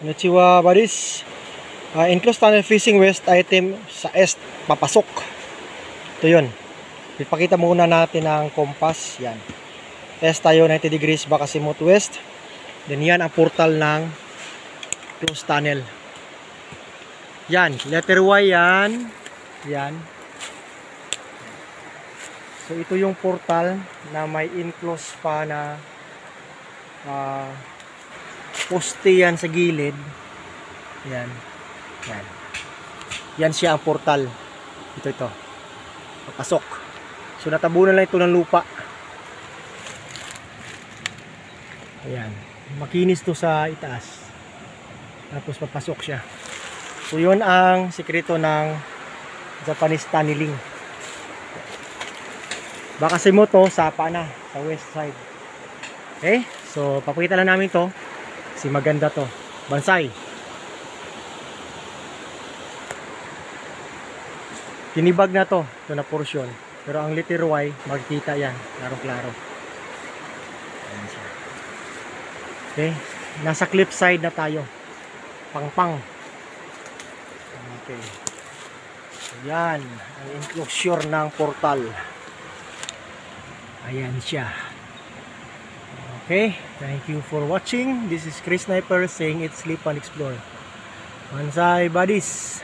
Konnichiwa, buddies. Enclosed tunnel facing west, item sa est, papasok. Ito yun. Ipakita muna natin ang compass. Yan. Est tayo, 90 degrees, baka simot west. Then yan ang portal ng closed tunnel. Yan. Letter Y yan. Yan. So ito yung portal na may enclosed pa na poste yan sa gilid. Yan. Yan. Yan siya ang portal. Ito. Papasok. So natabunan lang ito ng lupa. Ayan. Makinis to sa itaas. Tapos papasok siya. So yun ang sikreto ng Japanese tunneling. Baka simoto, sapa na sa west side. Okay? So papakita lang namin to. Kasi maganda to. Bansai. Tinibag na to. Ito na portion. Pero ang letter Y, magkita yan. Klaro-klaro. Ayan siya. Okay. Nasa cliff side na tayo. Pang-pang. Okay. Ayan. Ang enclosure ng portal. Ayan siya. Okay. Thank you for watching. This is Chris Sniper saying it's sleep and explore. Bansai, buddies.